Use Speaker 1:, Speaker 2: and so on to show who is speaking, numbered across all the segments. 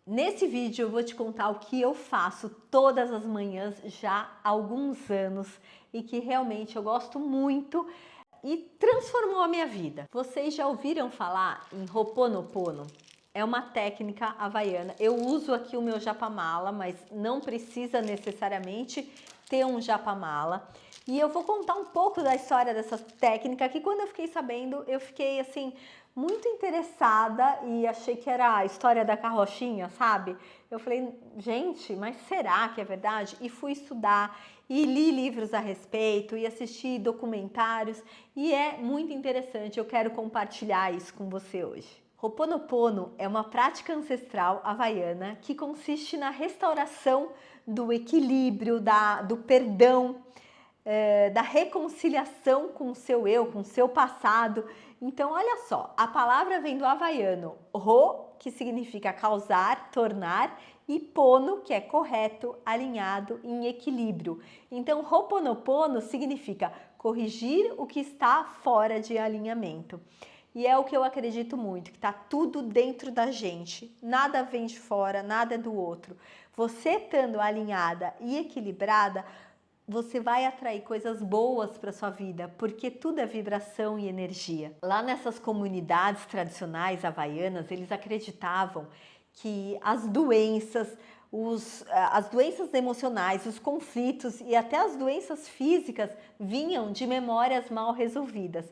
Speaker 1: Nesse vídeo eu vou te contar o que eu faço todas as manhãs já há alguns anos e que realmente eu gosto muito e transformou a minha vida. Vocês já ouviram falar em Ho'oponopono? É uma técnica havaiana. Eu uso aqui o meu japamala, mas não precisa necessariamente ter um japamala. E eu vou contar um pouco da história dessa técnica que quando eu fiquei sabendo, eu fiquei assim muito interessada e achei que era a história da carrochinha, sabe? Eu falei, gente, mas será que é verdade? E fui estudar e li livros a respeito e assisti documentários e é muito interessante. Eu quero compartilhar isso com você hoje. Ho'oponopono é uma prática ancestral havaiana que consiste na restauração do equilíbrio, do perdão, da reconciliação com o seu eu, com o seu passado. Então, olha só, a palavra vem do havaiano Ho, que significa causar, tornar, e pono, que é correto, alinhado, em equilíbrio. Então, Ho'oponopono significa corrigir o que está fora de alinhamento. E é o que eu acredito muito, que está tudo dentro da gente, nada vem de fora, nada é do outro. Você estando alinhada e equilibrada, você vai atrair coisas boas para sua vida, porque tudo é vibração e energia. Lá nessas comunidades tradicionais havaianas, eles acreditavam que as doenças, as doenças emocionais, os conflitos e até as doenças físicas vinham de memórias mal resolvidas.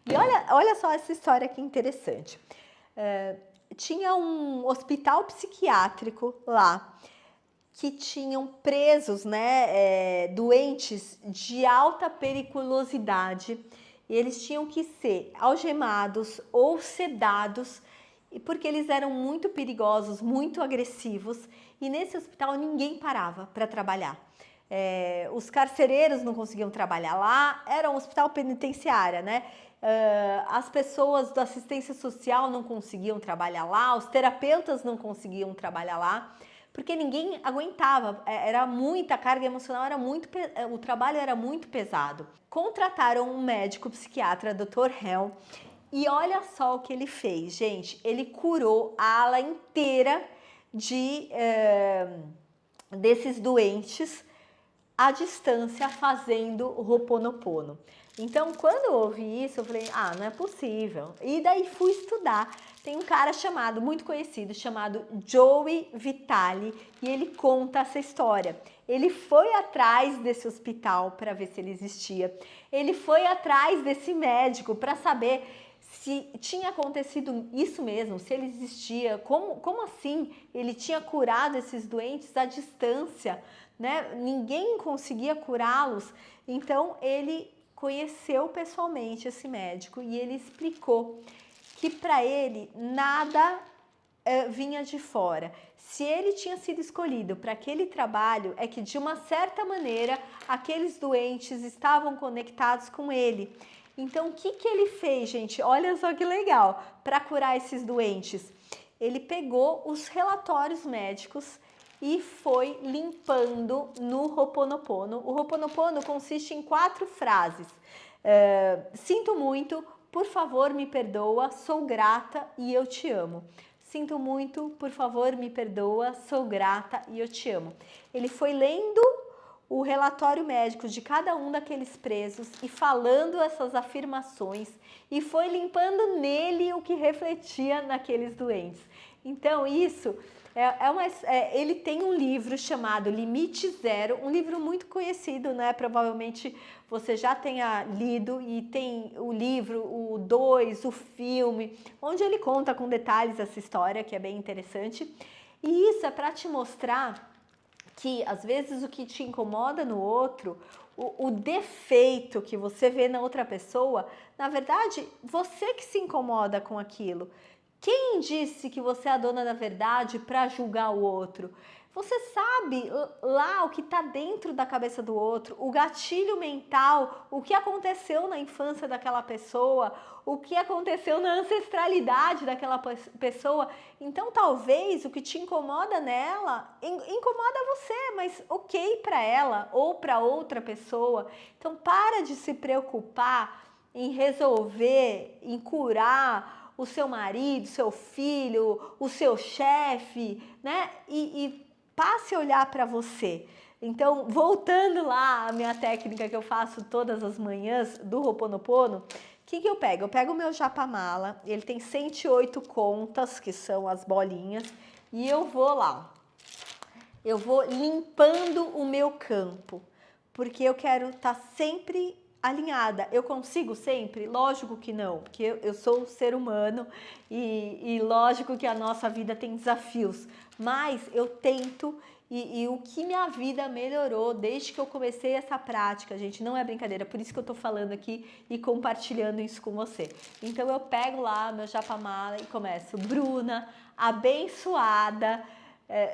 Speaker 1: E olha só essa história que interessante. Tinha um hospital psiquiátrico lá, que tinham presos, né, doentes de alta periculosidade, e eles tinham que ser algemados ou sedados, porque eles eram muito perigosos, muito agressivos, e nesse hospital ninguém parava para trabalhar. Os carcereiros não conseguiam trabalhar lá, era um hospital penitenciário, né? As pessoas da assistência social não conseguiam trabalhar lá, os terapeutas não conseguiam trabalhar lá, porque ninguém aguentava, era muita carga emocional, o trabalho era muito pesado. Contrataram um médico psiquiatra, Dr. Hell, e olha só o que ele fez, gente. Ele curou a ala inteira desses doentes à distância fazendo o Ho'oponopono. Então, quando eu ouvi isso, eu falei, não é possível. E daí fui estudar. Tem um cara muito conhecido, chamado Joey Vitale, e ele conta essa história. Ele foi atrás desse hospital para ver se ele existia. Ele foi atrás desse médico para saber se tinha acontecido isso mesmo, se ele existia, como assim ele tinha curado esses doentes à distância, né? Ninguém conseguia curá-los. Então ele conheceu pessoalmente esse médico e ele explicou que para ele nada vinha de fora. Se ele tinha sido escolhido para aquele trabalho, é que de uma certa maneira aqueles doentes estavam conectados com ele. Então o que ele fez, gente? Olha só que legal, para curar esses doentes. Ele pegou os relatórios médicos e foi limpando no Ho'oponopono. O Ho'oponopono consiste em 4 frases. Sinto muito, por favor me perdoa, sou grata e eu te amo. Sinto muito, por favor me perdoa, sou grata e eu te amo. Ele foi lendo o relatório médico de cada um daqueles presos e falando essas afirmações e foi limpando nele o que refletia naqueles doentes. Então isso ele tem um livro chamado Limite Zero, um livro muito conhecido, né? Provavelmente você já tenha lido, e tem o livro, o 2, o filme, onde ele conta com detalhes essa história, que é bem interessante. E isso é para te mostrar que às vezes o que te incomoda no outro, o defeito que você vê na outra pessoa, na verdade, você que se incomoda com aquilo. Quem disse que você é a dona da verdade para julgar o outro? Você sabe lá o que está dentro da cabeça do outro, o gatilho mental, o que aconteceu na infância daquela pessoa, o que aconteceu na ancestralidade daquela pessoa. Então, talvez o que te incomoda nela incomoda você, mas ok para ela ou para outra pessoa. Então, para de se preocupar em resolver, em curar o seu marido, seu filho, o seu chefe, né? E passe a olhar para você. Então, voltando lá à minha técnica que eu faço todas as manhãs do Ho'oponopono, o que eu pego? Eu pego o meu japamala, ele tem 108 contas, que são as bolinhas, e eu vou lá. Eu vou limpando o meu campo, porque eu quero estar sempre alinhada. Eu consigo sempre? Lógico que não, porque eu sou um ser humano e lógico que a nossa vida tem desafios, mas eu tento e o que minha vida melhorou desde que eu comecei essa prática, gente, não é brincadeira, por isso que eu tô falando aqui e compartilhando isso com você. Então eu pego lá meu japamala e começo, Bruna, abençoada.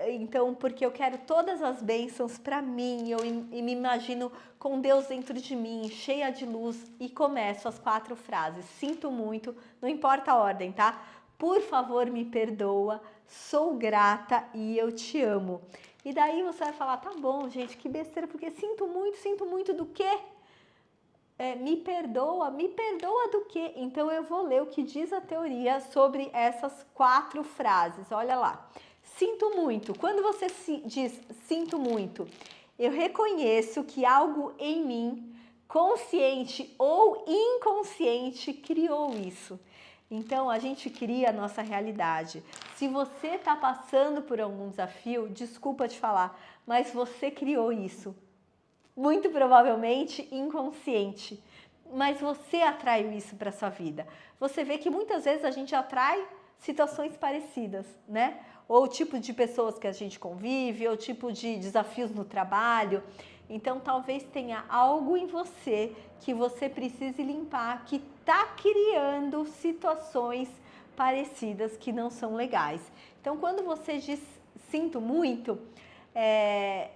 Speaker 1: Então, porque eu quero todas as bênçãos para mim, eu me imagino com Deus dentro de mim, cheia de luz, e começo as 4 frases. Sinto muito, não importa a ordem, tá? Por favor, me perdoa, sou grata e eu te amo. E daí você vai falar, tá bom, gente, que besteira, porque sinto muito do quê? Me perdoa do quê? Então eu vou ler o que diz a teoria sobre essas 4 frases, olha lá. Sinto muito. Quando você diz sinto muito, eu reconheço que algo em mim, consciente ou inconsciente, criou isso. Então a gente cria a nossa realidade. Se você está passando por algum desafio, desculpa te falar, mas você criou isso. Muito provavelmente inconsciente. Mas você atraiu isso para sua vida. Você vê que muitas vezes a gente atrai situações parecidas, né? Ou o tipo de pessoas que a gente convive, ou o tipo de desafios no trabalho. Então, talvez tenha algo em você que você precise limpar, que está criando situações parecidas que não são legais. Então, quando você diz sinto muito,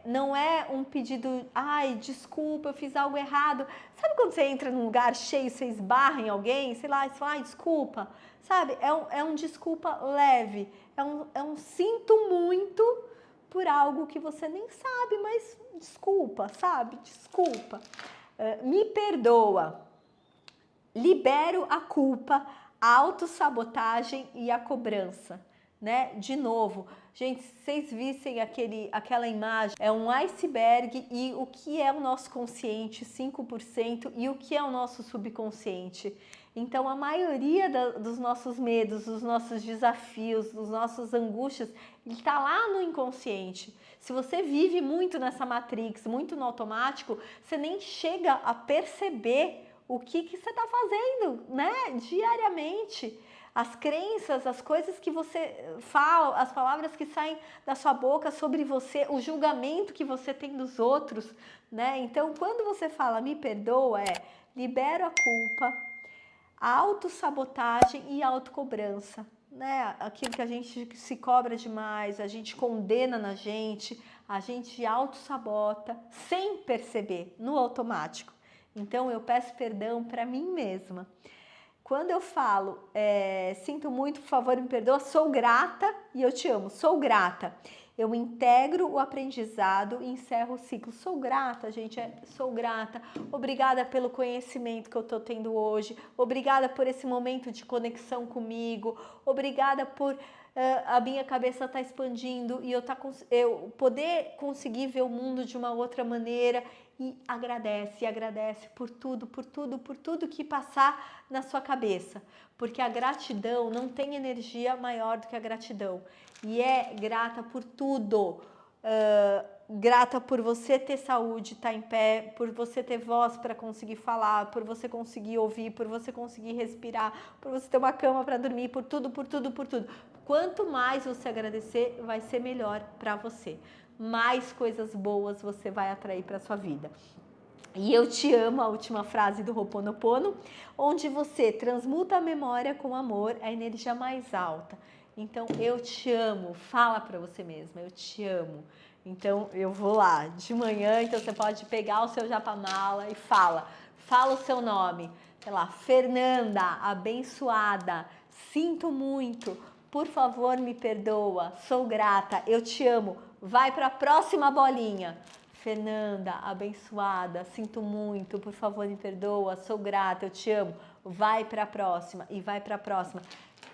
Speaker 1: não é um pedido, ai, desculpa, eu fiz algo errado. Sabe quando você entra num lugar cheio, você esbarra em alguém, sei lá, e você fala, ai, desculpa. Sabe, é um desculpa leve, é um sinto muito por algo que você nem sabe, mas desculpa, sabe, desculpa. Me perdoa, libero a culpa, a autossabotagem e a cobrança. Né? De novo, gente, se vocês vissem aquela imagem, é um iceberg e o que é o nosso consciente, 5%, e o que é o nosso subconsciente. Então, a maioria dos nossos medos, dos nossos desafios, dos nossos angústias, ele está lá no inconsciente. Se você vive muito nessa matrix, muito no automático, você nem chega a perceber o que você está fazendo, né? Diariamente. As crenças, as coisas que você fala, as palavras que saem da sua boca sobre você, o julgamento que você tem dos outros, né? Então, quando você fala me perdoa, libero a culpa, a autossabotagem e a autocobrança, né? Aquilo que a gente se cobra demais, a gente condena na gente, a gente autossabota sem perceber, no automático. Então, eu peço perdão para mim mesma. Quando eu falo, sinto muito, por favor, me perdoa, sou grata e eu te amo, sou grata. Eu integro o aprendizado e encerro o ciclo. Sou grata, gente, sou grata. Obrigada pelo conhecimento que eu tô tendo hoje. Obrigada por esse momento de conexão comigo. Obrigada por a minha cabeça tá expandindo e eu poder conseguir ver o mundo de uma outra maneira. E agradece por tudo que passar na sua cabeça, porque a gratidão não tem energia maior do que a gratidão, e é grata por tudo, grata por você ter saúde, estar em pé, por você ter voz para conseguir falar, por você conseguir ouvir, por você conseguir respirar, por você ter uma cama para dormir, por tudo. Quanto mais você agradecer, vai ser melhor para você. Mais coisas boas você vai atrair para sua vida. E eu te amo, a última frase do Ho'oponopono, onde você transmuta a memória com amor, a energia mais alta. Então, eu te amo, fala para você mesma, eu te amo. Então, eu vou lá de manhã, então você pode pegar o seu japamala e fala o seu nome, sei lá, Fernanda, abençoada, sinto muito, por favor me perdoa, sou grata, eu te amo, vai para a próxima bolinha. Fernanda, abençoada, sinto muito, por favor me perdoa, sou grata, eu te amo. Vai para a próxima e vai para a próxima.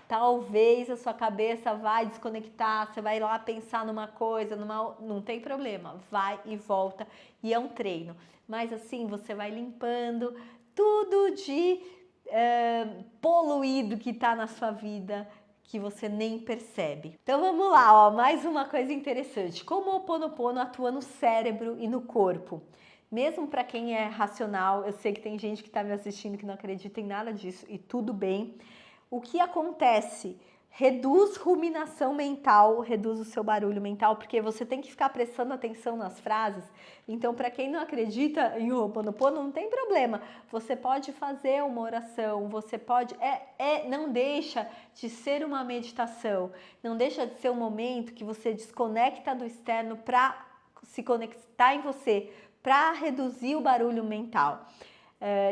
Speaker 1: Talvez a sua cabeça vai desconectar, você vai lá pensar numa coisa, não tem problema, vai e volta, e é um treino. Mas assim, você vai limpando tudo de poluído que está na sua vida, que você nem percebe. Então vamos lá, ó, mais uma coisa interessante. Como o Ho'oponopono atua no cérebro e no corpo. Mesmo para quem é racional, eu sei que tem gente que está me assistindo que não acredita em nada disso, e tudo bem. O que acontece? Reduz ruminação mental, reduz o seu barulho mental, porque você tem que ficar prestando atenção nas frases. Então, para quem não acredita em Ho'oponopono, não tem problema. Você pode fazer uma oração, você pode... não deixa de ser uma meditação, não deixa de ser um momento que você desconecta do externo para se conectar em você, para reduzir o barulho mental.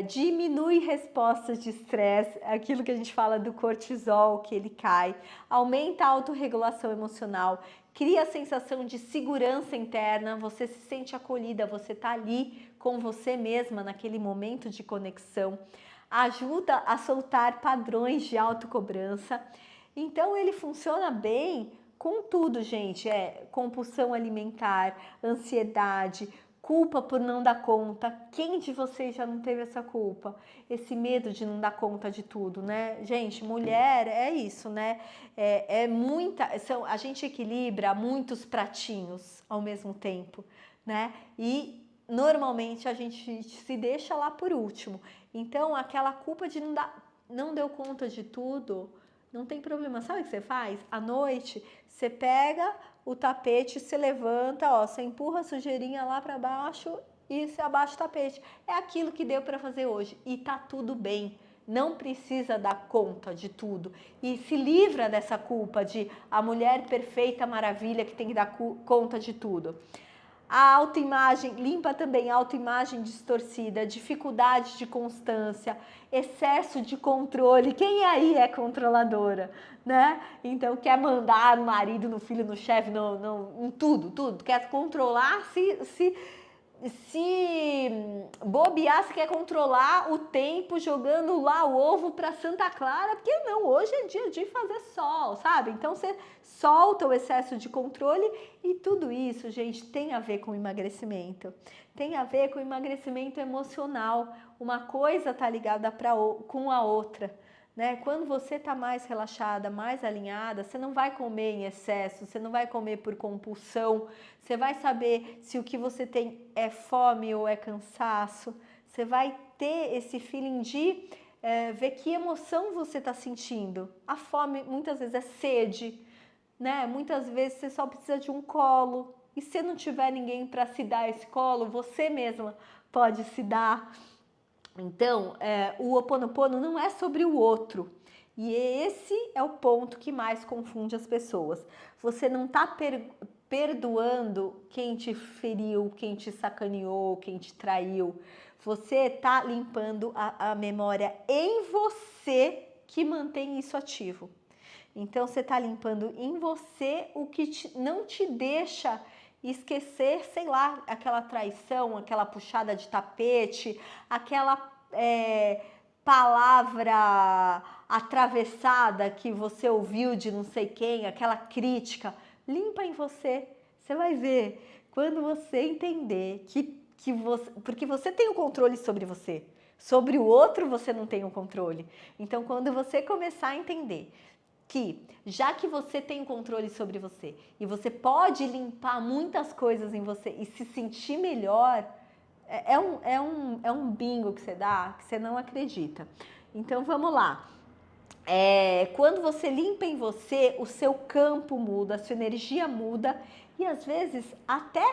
Speaker 1: Diminui respostas de estresse, aquilo que a gente fala do cortisol, que ele cai, aumenta a autorregulação emocional, cria a sensação de segurança interna, você se sente acolhida, você está ali com você mesma naquele momento de conexão, ajuda a soltar padrões de autocobrança. Então ele funciona bem com tudo, gente, compulsão alimentar, ansiedade, culpa por não dar conta. Quem de vocês já não teve essa culpa? Esse medo de não dar conta de tudo, né? Gente, mulher é isso, né? A gente equilibra muitos pratinhos ao mesmo tempo, né? E normalmente a gente se deixa lá por último. Então, aquela culpa de não deu conta de tudo, não tem problema. Sabe o que você faz? À noite, você pega o tapete, se levanta, ó, você empurra a sujeirinha lá para baixo e se abaixa o tapete. É aquilo que deu para fazer hoje e tá tudo bem. Não precisa dar conta de tudo. E se livra dessa culpa de a mulher perfeita, maravilha, que tem que dar conta de tudo. A autoimagem, limpa também a autoimagem distorcida, dificuldade de constância, excesso de controle. Quem aí é controladora, né? Então quer mandar no marido, no filho, no chefe, em tudo. Quer controlar, se bobear, se quer controlar o tempo jogando lá o ovo para Santa Clara, porque não, hoje é dia de fazer sol, sabe? Então você solta o excesso de controle e tudo isso, gente, tem a ver com emagrecimento. Tem a ver com emagrecimento emocional. Uma coisa tá ligada com a outra. Né? Quando você está mais relaxada, mais alinhada, você não vai comer em excesso, você não vai comer por compulsão, você vai saber se o que você tem é fome ou é cansaço, você vai ter esse feeling de ver que emoção você está sentindo. A fome muitas vezes é sede, né? Muitas vezes você só precisa de um colo, e se não tiver ninguém para se dar esse colo, você mesma pode se dar. Então, o Ho'oponopono não é sobre o outro. E esse é o ponto que mais confunde as pessoas. Você não está perdoando quem te feriu, quem te sacaneou, quem te traiu. Você está limpando a memória em você que mantém isso ativo. Então, você está limpando em você o que não te deixa esquecer, sei lá, aquela traição, aquela puxada de tapete, aquela palavra atravessada que você ouviu de não sei quem, aquela crítica. Limpa em você. Você vai ver, quando você entender que você... Porque você tem o controle sobre você. Sobre o outro você não tem o controle. Então, quando você começar a entender que, já que você tem o controle sobre você e você pode limpar muitas coisas em você e se sentir melhor, é um bingo que você dá, que você não acredita. Então, vamos lá. Quando você limpa em você, o seu campo muda, a sua energia muda e, às vezes, até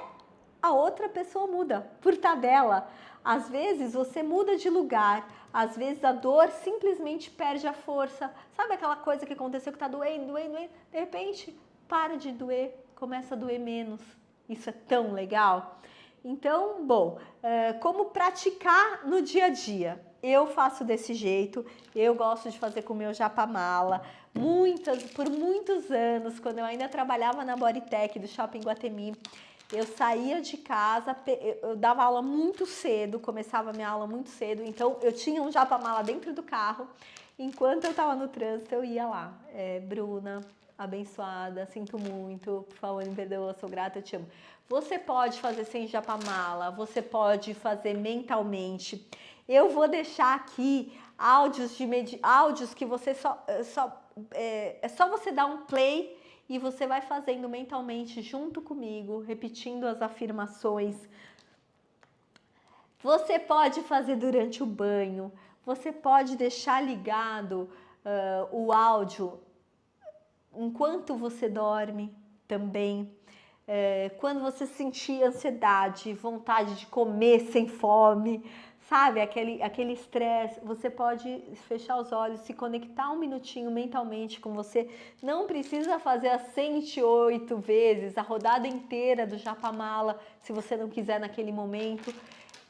Speaker 1: a outra pessoa muda, por tabela. Às vezes você muda de lugar, às vezes a dor simplesmente perde a força. Sabe aquela coisa que aconteceu que tá doendo? De repente para de doer, começa a doer menos. Isso é tão legal. Então, bom, como praticar no dia a dia? Eu faço desse jeito, eu gosto de fazer com o meu japamala. Por muitos anos, quando eu ainda trabalhava na Bodytech do Shopping Guatemi, eu saía de casa, eu dava aula muito cedo, começava a minha aula muito cedo, então eu tinha um japamala dentro do carro, Enquanto eu tava no trânsito, eu ia lá. Bruna, abençoada, sinto muito, por favor, me perdoa, sou grata, eu te amo. Você pode fazer sem japamala, você pode fazer mentalmente. Eu vou deixar aqui áudios que você é só você dar um play e você vai fazendo mentalmente junto comigo, repetindo as afirmações. Você pode fazer durante o banho, você pode deixar ligado o áudio enquanto você dorme também. Quando você sentir ansiedade, vontade de comer sem fome, sabe, aquele estresse, você pode fechar os olhos, se conectar um minutinho mentalmente com você. Não precisa fazer as 108 vezes, a rodada inteira do japamala, se você não quiser naquele momento.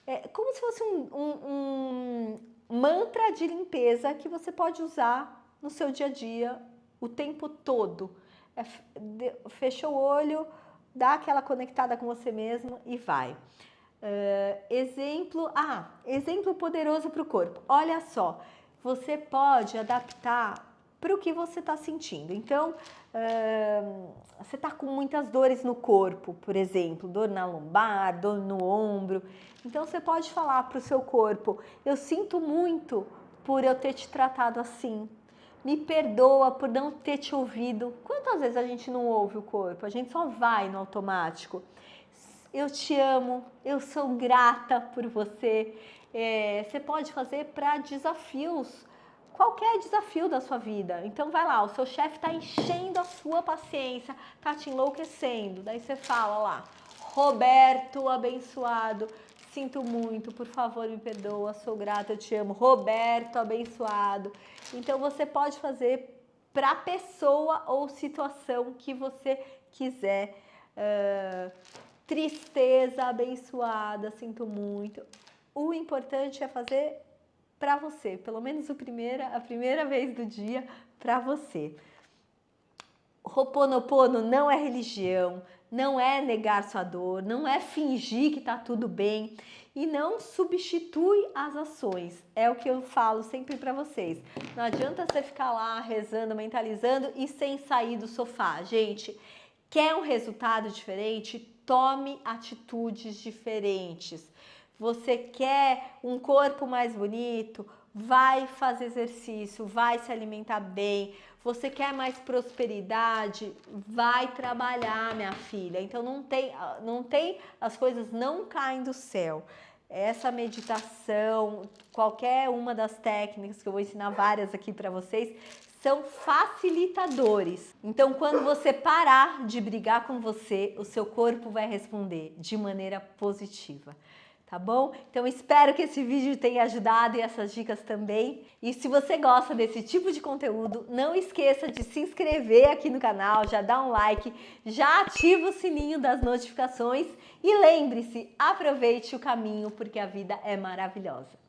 Speaker 1: É como se fosse um mantra de limpeza que você pode usar no seu dia a dia o tempo todo. Fecha o olho, dá aquela conectada com você mesmo e vai. Exemplo poderoso para o corpo. Olha só, você pode adaptar para o que você está sentindo. Então, você está com muitas dores no corpo, por exemplo, dor na lombar, dor no ombro. Então, você pode falar para o seu corpo: eu sinto muito por eu ter te tratado assim. Me perdoa por não ter te ouvido. Quantas vezes a gente não ouve o corpo? A gente só vai no automático. Eu te amo, eu sou grata por você. Você pode fazer para desafios, qualquer desafio da sua vida. Então vai lá, o seu chefe está enchendo a sua paciência, está te enlouquecendo. Daí você fala lá: Roberto abençoado, sinto muito, por favor me perdoa, sou grata, eu te amo. Roberto abençoado. Então você pode fazer para a pessoa ou situação que você quiser. Tristeza abençoada, sinto muito. O importante é fazer para você, pelo menos a primeira vez do dia para você. Ho'oponopono não é religião, não é negar sua dor, não é fingir que tá tudo bem e não substitui as ações. É o que eu falo sempre para vocês. Não adianta você ficar lá rezando, mentalizando e sem sair do sofá. Gente, quer um resultado diferente? Tome atitudes diferentes. Você quer um corpo mais bonito? Vai fazer exercício, vai se alimentar bem. Você quer mais prosperidade? Vai trabalhar, minha filha. Então não tem, as coisas não caem do céu. Essa meditação, qualquer uma das técnicas que eu vou ensinar várias aqui para vocês, são facilitadores. Então, quando você parar de brigar com você, o seu corpo vai responder de maneira positiva. Tá bom? Então espero que esse vídeo tenha ajudado e essas dicas também. E se você gosta desse tipo de conteúdo, não esqueça de se inscrever aqui no canal, já dá um like, já ativa o sininho das notificações e lembre-se, aproveite o caminho porque a vida é maravilhosa.